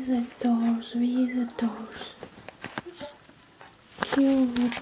Visitors, visitors. Cute.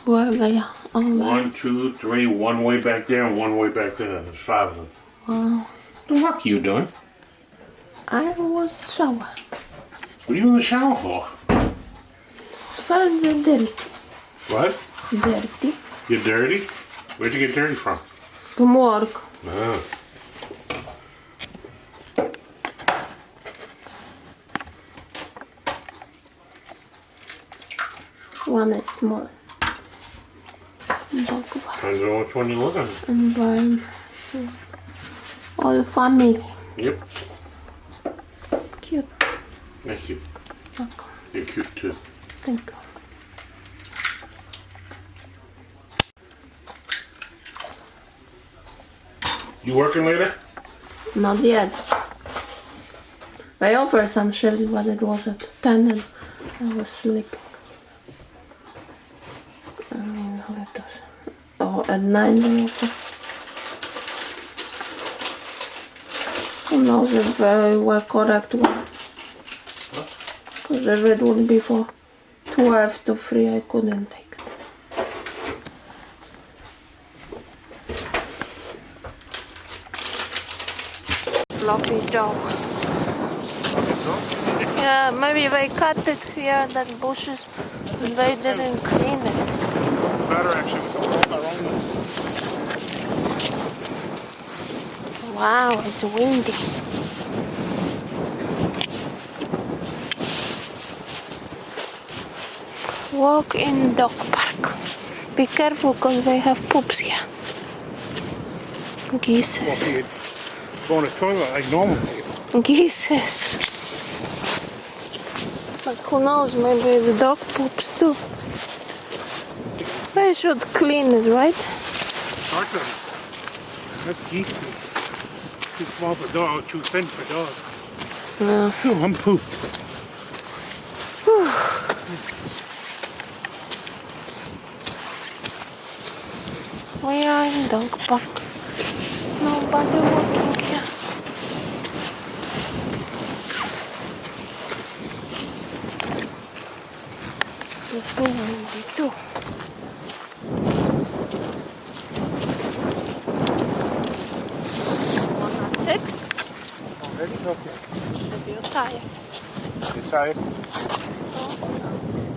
Where they are? Oh, 1, 2, 3, one way back there and one way back there. There's 5 of them. wow. What the fuck are you doing? I was shower. What are you in the shower for? It's very dirty. What? Dirty. You're dirty? Where'd you get dirty from? From work. Ah. One is small. Depends on which one you're looking at. And warm. So, all family. Yep. Cute. Thank you. Okay. You're cute too. Thank you. You working later? Not yet. I offered some shifts, but it was at 10 and I was sleeping. I mean, let us. Oh, at 9 they offer. Who knows if I were correct one? Because if it would be for 12 to 3, I couldn't take it. Sloppy dog. Yeah, maybe they cut it here, that bushes, and they didn't clean it. Better actually with the wall around them. Wow, it's windy. Walk in dog park. Be careful because they have poops here. Geese. Going to the toilet like normal. Geese. But who knows, maybe it's dog poops too. They should clean it, right? That's geese. Too small for dog, too thin for dog. Yeah. Oh, I'm pooped. We are in dog park. Nobody walking here. It's too windy too. Wanna sit? Already? Okay. If you're tired. You tired? No.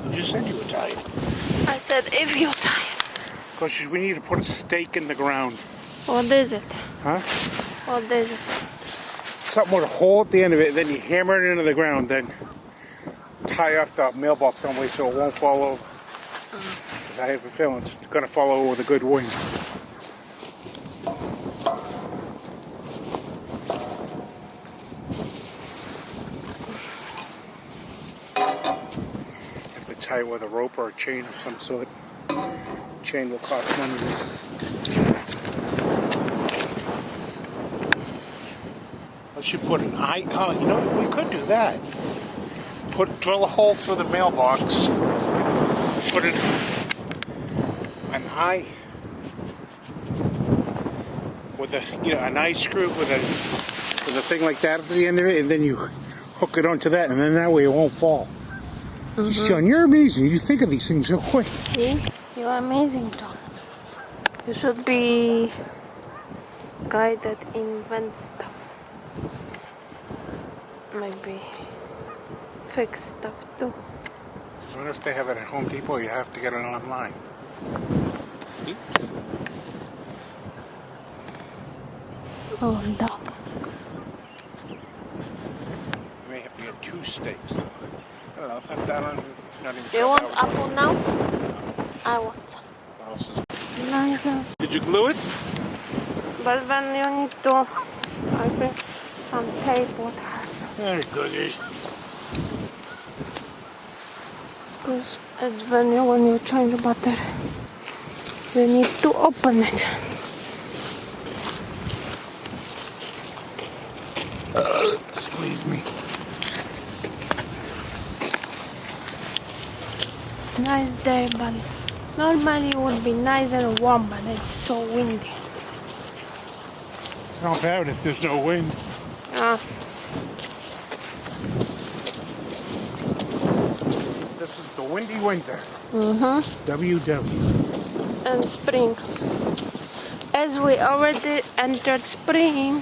You just said you were tired. I said if you're tired. Because we need to put a stake in the ground. What is it? Huh? What is it? Something with a hole at the end of it, then you hammer it into the ground, then tie off the mailbox some way so it won't fall over. Because I have a feeling it's going to fall over with a good wind. Tie it with a rope or a chain of some sort. Chain will cost money. I should put an eye. Oh, you know, we could do that. Drill a hole through the mailbox. Put it an eye with an eye screw with a thing like that at the end of it, and then you hook it onto that, and then that way it won't fall. John, you're amazing. You think of these things so quick. See, you're amazing, John. You should be guy that invents stuff. Maybe fix stuff too. I wonder if they have it at Home Depot. You have to get it online. Oops. Oh, dog. You may have to get 2 steaks. I don't know. Put that on. Not even You want out. apple now? I want some. Nice. Did you glue it? But then you need to, I think, some tape would help. Very good. Because when you change battery, you need to open it. Squeeze me. Nice day, but normally it would be nice and warm, but it's so windy. It's not bad if there's no wind. This is the windy winter. WW. And spring. As we already entered spring,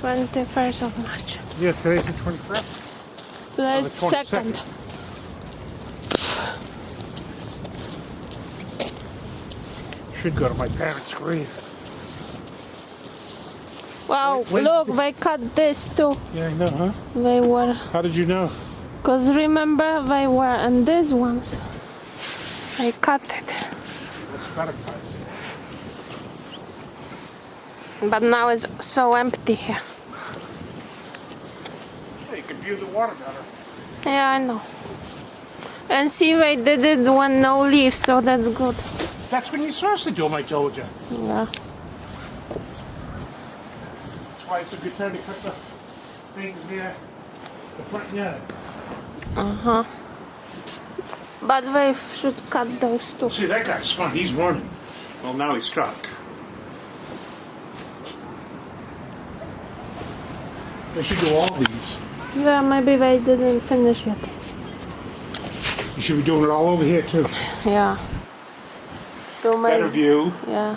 21st of March. Yes, today's the 21st. Today's the 22nd. 2nd. Should go to my parents' grave. Wow, Wait. look, they cut this too. Yeah, I know, huh? They were, How did you know? because remember they were in these ones. They cut it. It's better cut. But now it's so empty here. Yeah, you can view the water better. Yeah, I know. And see, they did it when no leaves, so that's good. That's when you're supposed to do them, I told you. Yeah. That's why it's a good time to cut the things near the front yard. Uh-huh. But they should cut those too. See, that guy's fun. He's running. Well, now he's stuck. They should do all these. Yeah, maybe they didn't finish yet. You should be doing it all over here, too. Yeah. So Better maybe, view. yeah.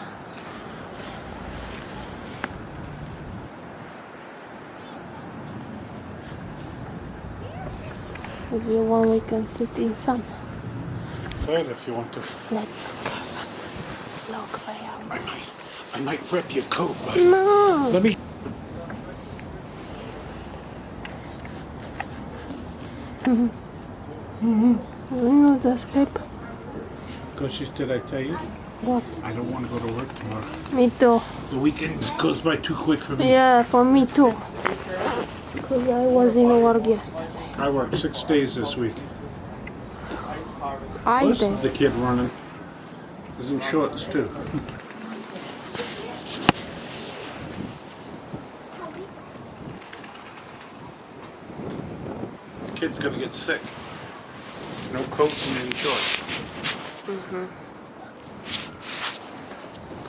If you want, we can sit in sun. Good, if you want to. Let's go. Look, they are. I might rip your coat, but No. let me. No, the escape. Because did I tell you? What? I don't want to go to work tomorrow. Me too. The weekend goes by too quick for me. Yeah, for me too. Because I was in work yesterday. I worked 6 days this week. I This is did. the kid running. He's in shorts too. This kid's gonna get sick. No coat and any shorts.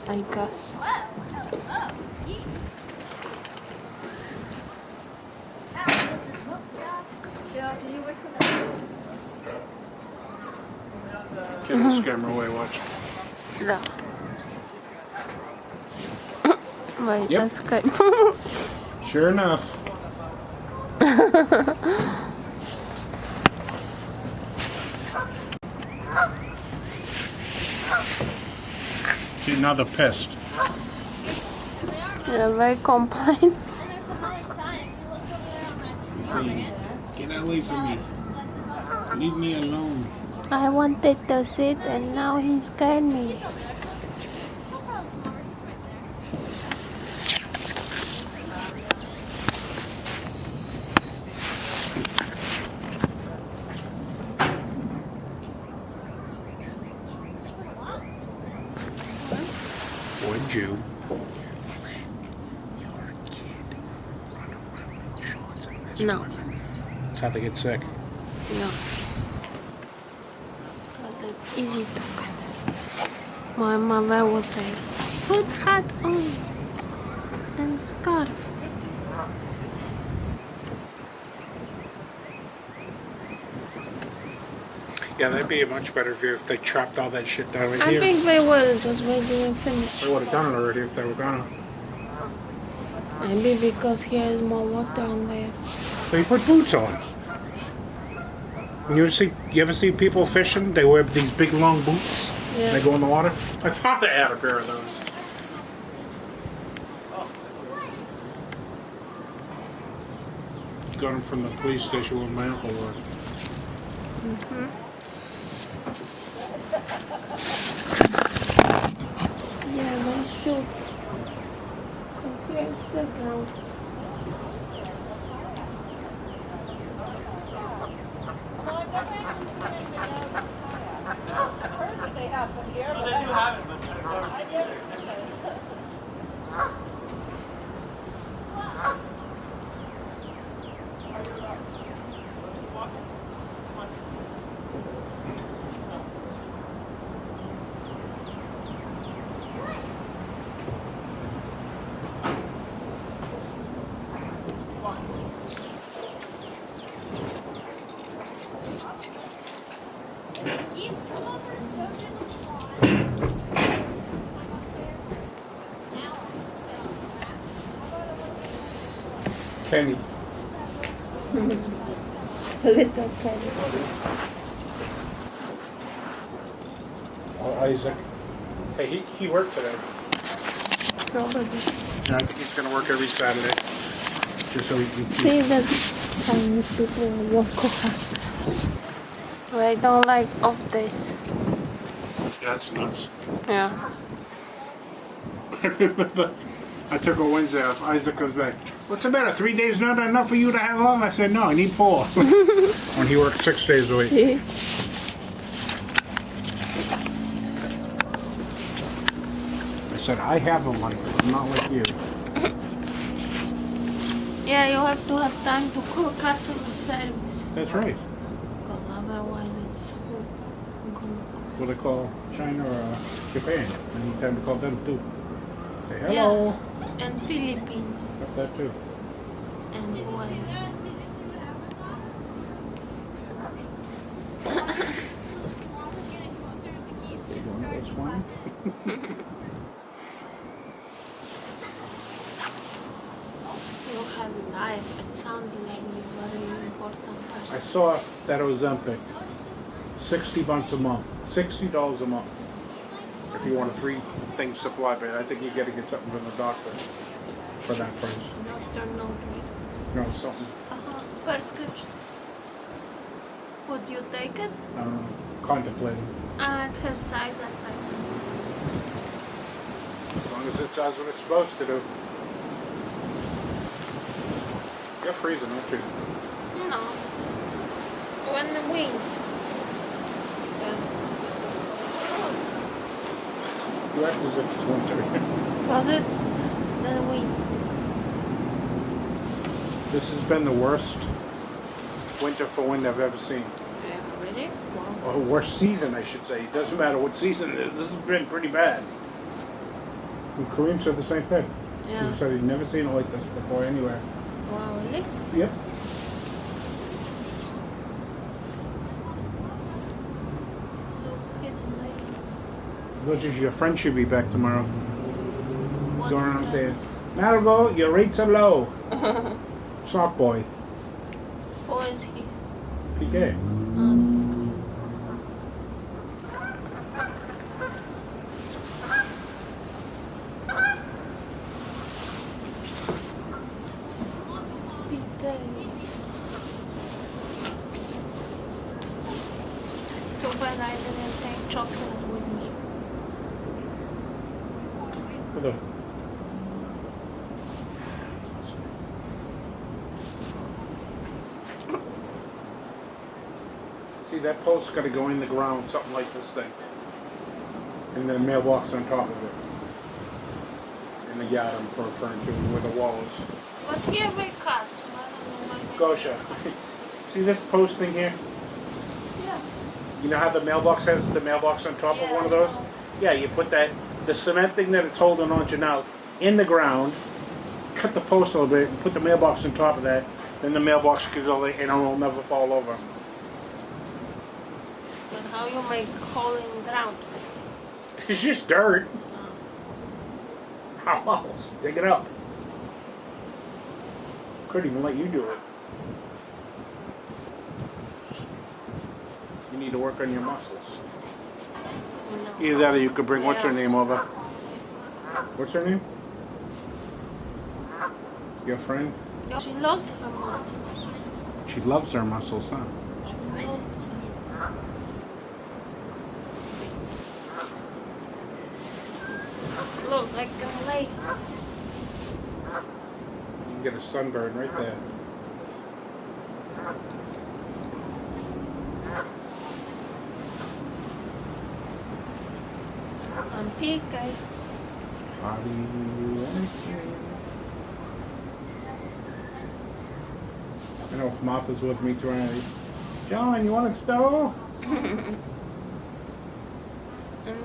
I guess. Kid will scare him away, watch. No. Wait, Yep. escape. Sure enough. See, now they're pissed. Yeah, they complain. And there's another sign. If you look over there on that tree. Say, get away from me. Leave me alone. I wanted to sit and now he scared me. Would you? Your kid. No. That's how they get sick. No. Because it's easy to cut. My mother would say, put hat on and scarf. Yeah, that'd be a much better view if they chopped all that shit down right I here. think they will just wait till we finish. They would have done it already if they were gonna. Maybe because here is more water on there. So you put boots on. You ever see people fishing? They wear these big long boots. Yeah. They go in the water. My father had a pair of those. Got them from the police station where my uncle worked. Yeah, my shoe. Here's the ground. Penny. Little penny. Oh, Isaac. Hey, he worked today. Probably. I think he's going to work every Saturday. Just so he can keep... See that Chinese people work hard. They don't like off days. Yeah, that's nuts. Yeah. I remember I took a Wednesday off. Isaac comes back. What's the matter? 3 days not enough for you to have off? I said, no, I need 4. When he worked 6 days a week. See? I said, I have the money, but I'm not like you. Yeah, you have to have time to call customer service. That's right. Because otherwise it's so gonna What they call China or Japan. I need time to call them too. Say hello. Yeah. And Philippines. Got that too. And what is? You want to go swimming? You have life. It sounds like you're very important I person. saw that Ozempic. $60 a month. $60 a month. If you want a 3 things supply, but I think you got to get something from the doctor for that price. Doctor no read. No, something. Prescription. Would you take it? Contemplating. It has side effects. As long as it does what it's supposed to do. You're freezing, aren't you? No. When the wind. You act as if it's winter. Because it's the winds. This has been the worst winter for wind I've ever seen. Yeah, really? Wow. Or worst season, I should say. It doesn't matter what season it is. This has been pretty bad. And Kareem said the same thing. Yeah. He said he'd never seen it like this before anywhere. Wow, really? Yep. Which is your friend should be back tomorrow. What Going around friend? saying, Margot, your rates are low. Sock boy. Who is he? PK. This guy. Too bad I didn't take chocolate with me. Hold on. See, that post's got to go in the ground, something like this thing. And the mailbox on top of it. In the yard I'm referring to, where the wall is. But here we cut, so I don't know why Gosha, see this post thing here? Yeah. You know how the mailbox has the mailbox on top of one of those? Yeah, you put that, the cement thing that it's holding onto now, in the ground, cut the post a little bit, and put the mailbox on top of that, then the mailbox could go there and it will never fall over. But how you make hole in ground? It's just dirt. How else? Dig it up. Couldn't even let you do it. You need to work on your muscles. No. Either that or you could bring, what's her name over? What's her name? Your friend? She lost her muscles. She loves her muscles, huh? Look, like a lake. You can get a sunburn right there. I'm PK. How do you like it? I know if Martha's with me tonight. John, you want a stove? And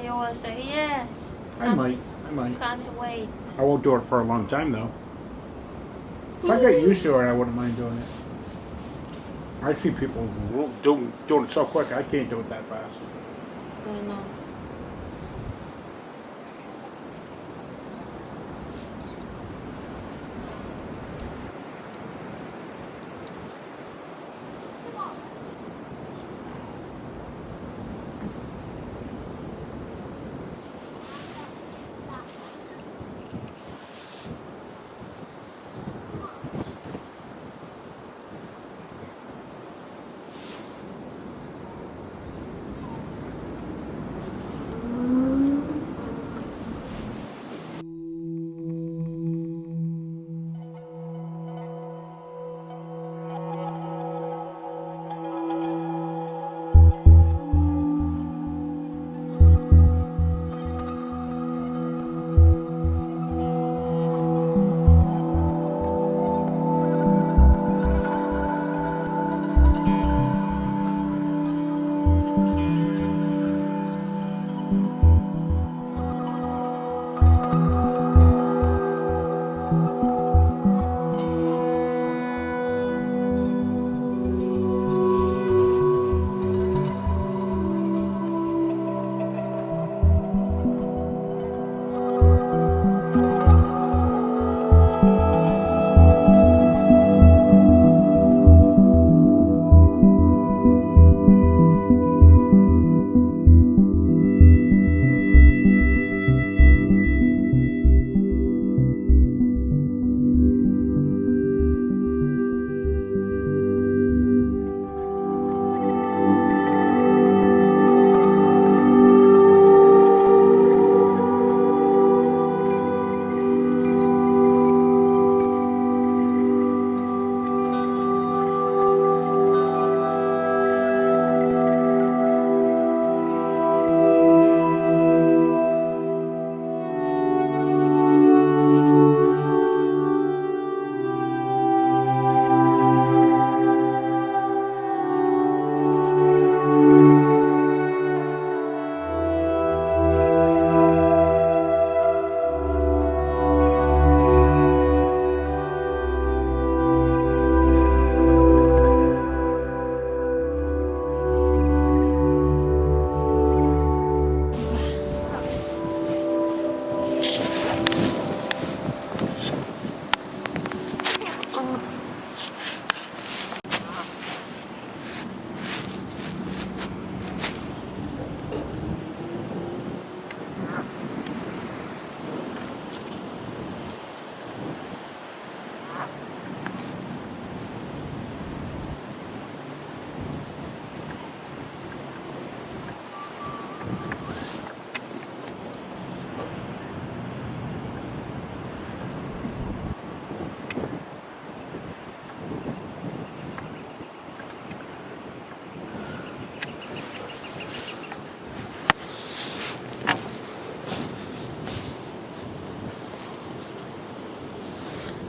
you will say yes. I might. Can't wait. I won't do it for a long time though. If I got used to it, I wouldn't mind doing it. I see people doing it so quick, I can't do it that fast. I know.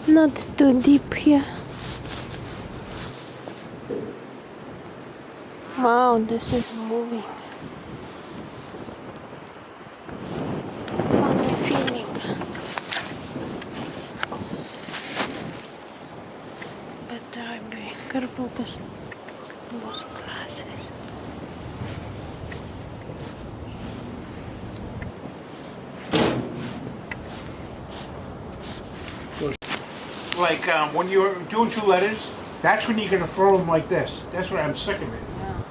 Not too deep here. Wow, this is moving. Funny feeling. Better I be careful because those glasses. Like when you're doing 2 letters, that's when you're gonna throw them like this. That's why I'm sick of it. Yeah.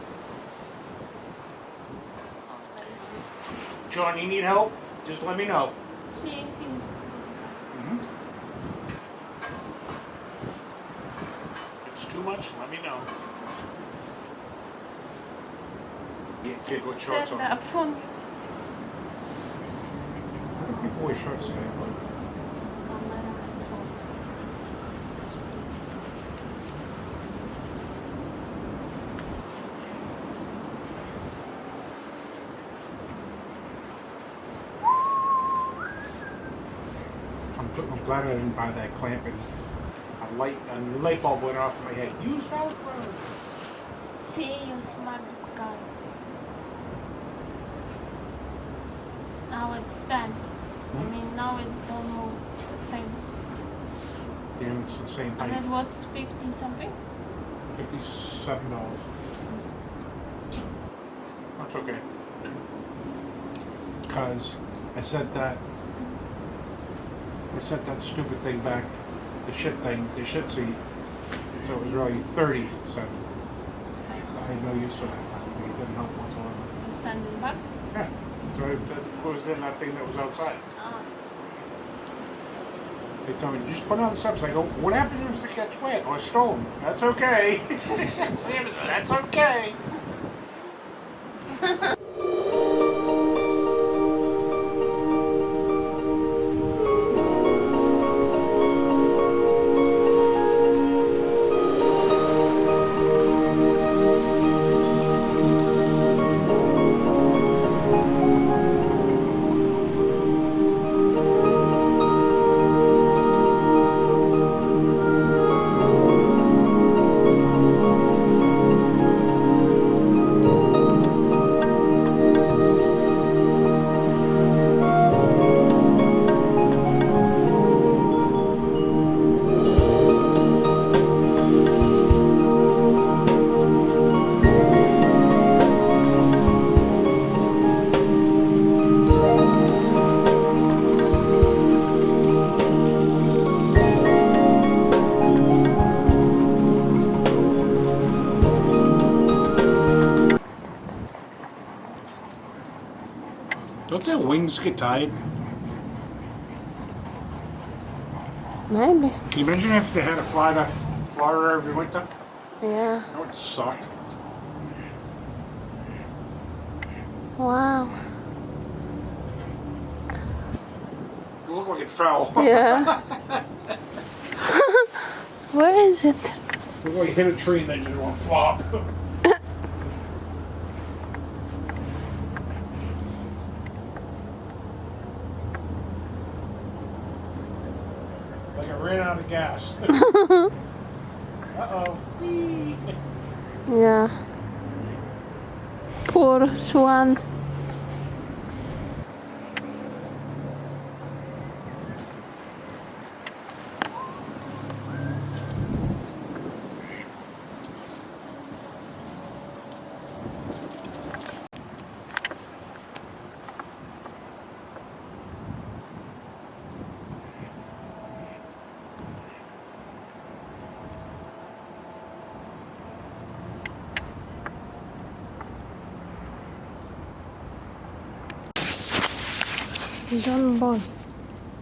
John, you need help? Just let me know. Sí, If it's too much, let me know. Yeah, kid with shorts stand on. up on you. Why do people wear shorts today? I'm glad I didn't buy that clamp and a light bulb went off in my head. Use Velcro. Sí, you smart guy. Now it's done. I mean, now it's don't move the thing. Damn, it's the same And height. it was 50 something. $57. That's okay. Because I set that stupid thing back, the shit seat, so it was really 30, so I had no use for that. It didn't help whatsoever. You send it back? Yeah, so that was in that thing that was outside. Ah. They told me, just put it on the steps. I go, what happens if it gets wet or stolen? That's okay. That's okay. Don't their wings get tired? Maybe. Can you imagine if they had to fly to Florida every winter? Yeah. That would suck. Wow. It looked like it fell. Yeah. Where is it? It looked like it hit a tree and then just went flop. Like it ran out of gas. Uh-oh. Whee. Yeah. Poor swan. John boy.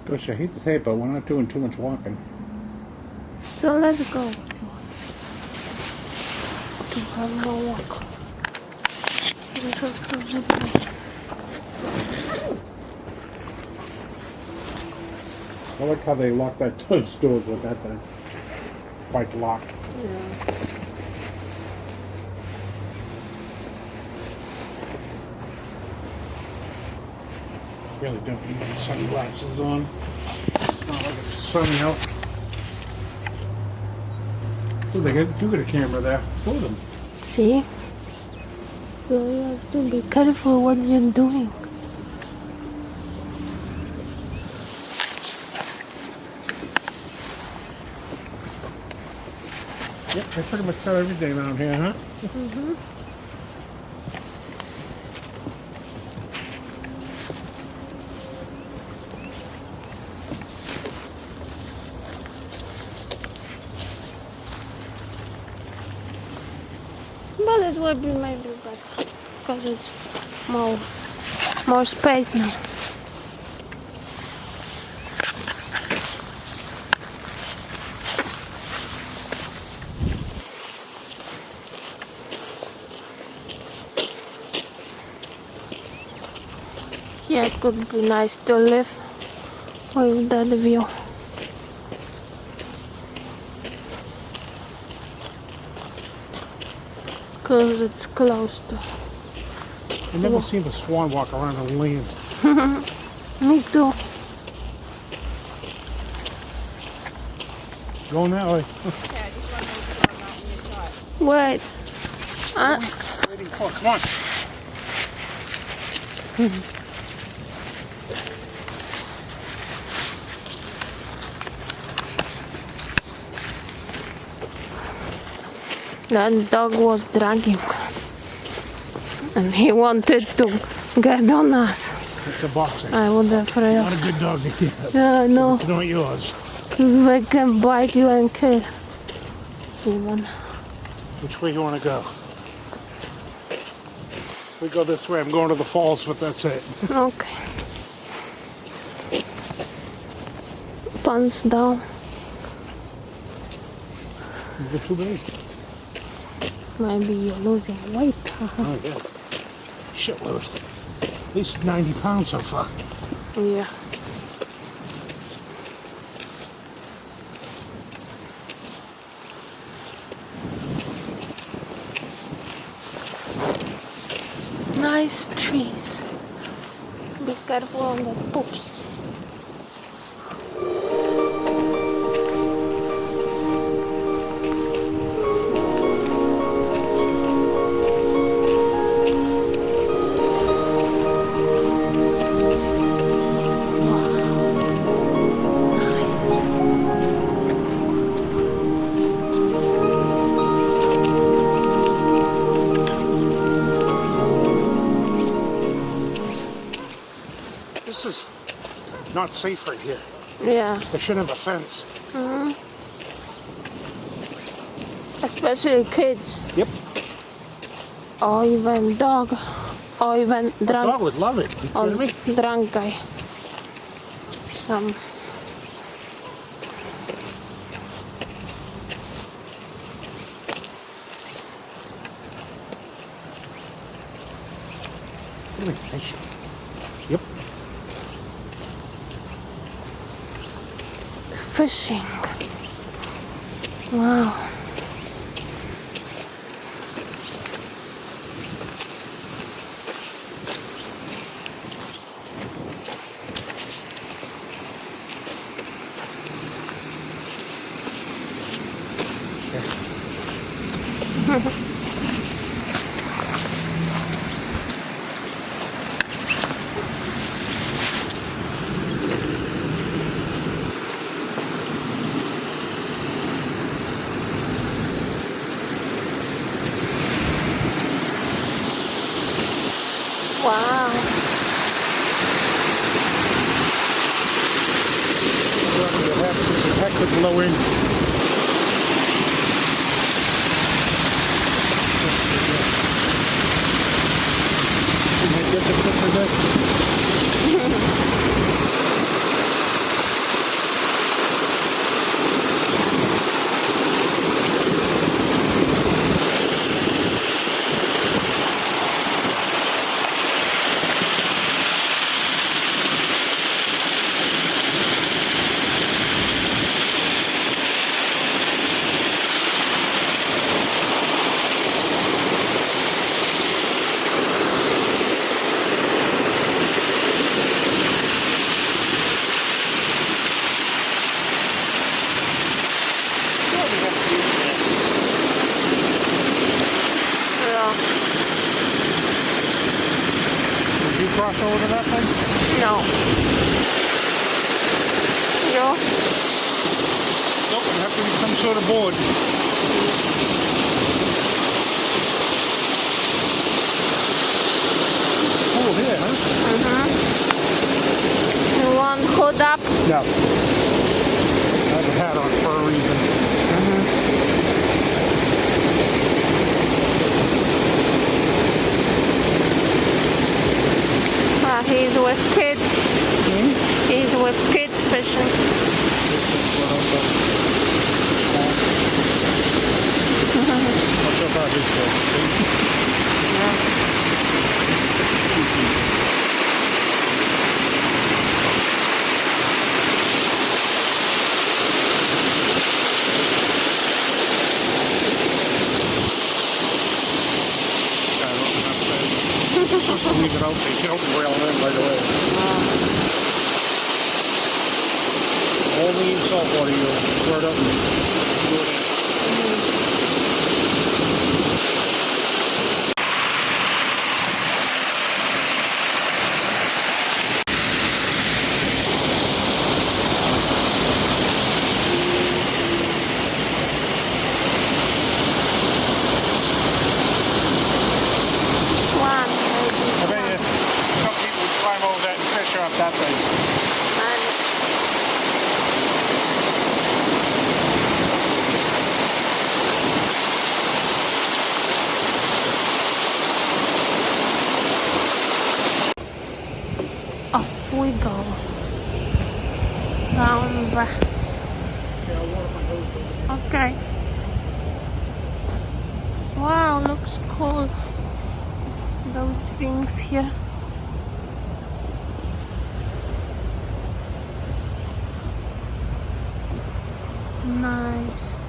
Gosh, I hate to say it, but we're not doing too much walking. So let's go. To have more walk. This is possible. I like how they lock those doors with that thing. Quite locked. Yeah. Really don't need my sunglasses on. It's not like it's sunny out. Oh, they do get a camera there. Show them. See? So you have to be careful what you're doing. Yep, they pretty much sell everything around here, huh? Mm-hmm. But it would be maybe better because it's more space now. Yeah, it could be nice to live with that view. Because it's close to. I've never seen a swan walk around the land. Me too. Going that way. Wait. Waiting for come on. That dog was dragging. And he wanted to get on us. It's a boxing. I was afraid Not of. a good dog to keep. Yeah, I know. It's not yours. They can bite you and kill. Even. Which way do you want to go? We go this way. I'm going to the falls, but that's it. Okay. Pants down. You get too big. Maybe you're losing weight. Oh, yeah. Shitload. At least 90 pounds so far. Yeah. Nice trees. Be careful on the poops. This is not safe right here. Yeah. They should have a fence. Especially kids. Yep. Or even dog. Or even A drunk. dog would love it. You Or kidding me? drunk guy. Some. Really fish. Yep. Fishing. Wow. Wow. Protected low end. Can I get the clip of this? cross over to that thing? No. You? Nope, it'll have to be some sort of board. Oh, here, huh? You want hood up? No. I have a hat on for a reason. He's with kids. He's with kids fishing. Watch out for this stuff. Leave it out, they don't rail in right away. Only in salt water you'll squirt up and do it in. Off that thing. Off we go. Round back. Okay. Wow, looks cool. Those things here. Nice.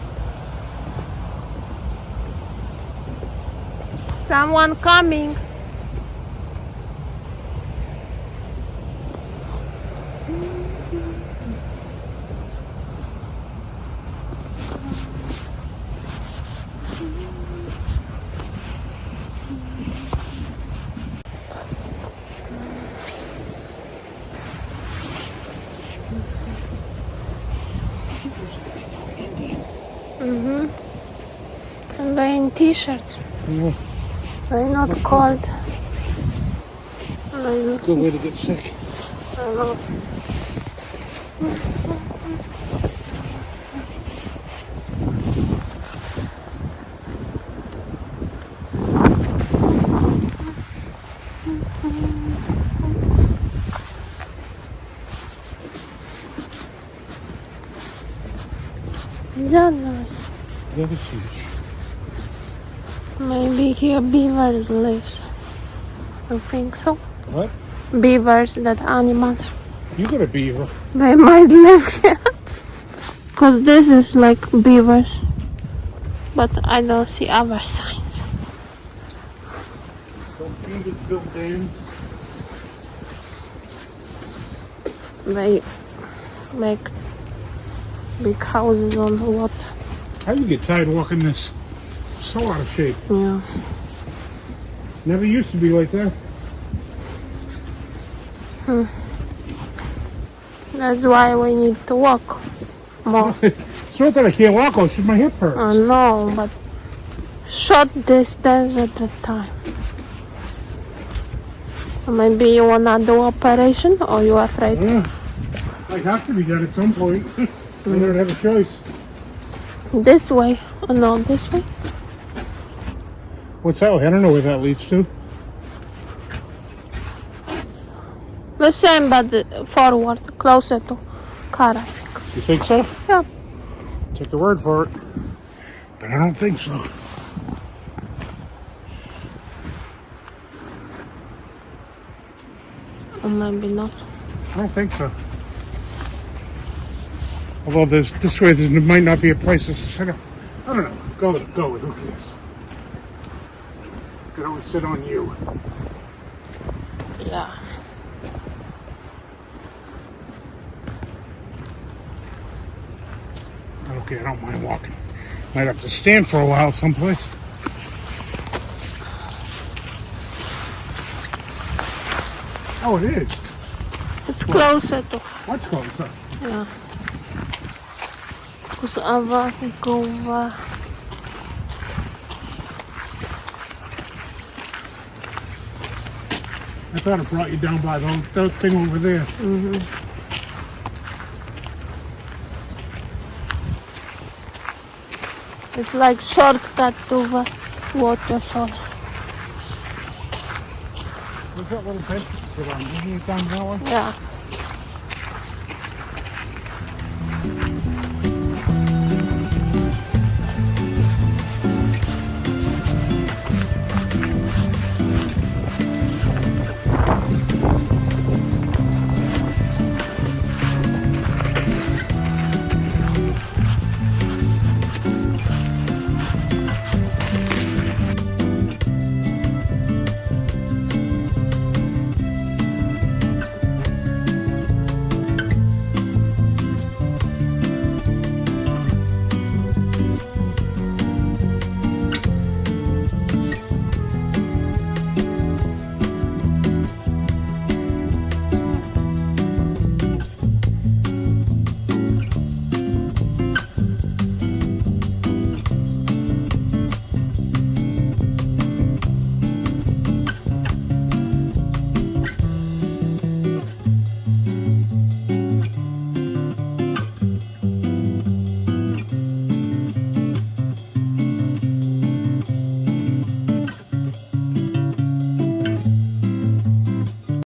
Someone coming. I'm wearing t-shirts. They're not cold. Good way to get sick. I know. Nice. That is huge. Maybe here beavers lives. I think so. What? Beavers, that animals. You got a beaver. They might live here. Because this is like beavers. But I don't see other signs. Some beavers built in. They make big houses on the water. How do you get tired walking this? So out of shape. Yeah. Never used to be like that. That's why we need to walk more. It's not that I can't walk, oh, my hip hurts. I know, but short distance at a time. Maybe you wanna do operation or you afraid? Yeah. I have to be done at some point. I don't have a choice. This way? Oh, no, this way? What's that way? I don't know where that leads to. The same, but forward, closer to car, I think. You think so? Yeah. Take your word for it. But I don't think so. Or maybe not. I don't think so. Although this way there might not be a place to sit up. I don't know. Go with it. Who cares? You can always sit on you. Yeah. Okay, I don't mind walking. Might have to stand for a while someplace. Oh, it is. It's closer to, What's closer? yeah. Because I go over. I thought it brought you down by that thing over there. It's like shortcut to the waterfall. What's that little bench you sit on? Isn't it down that way? Yeah.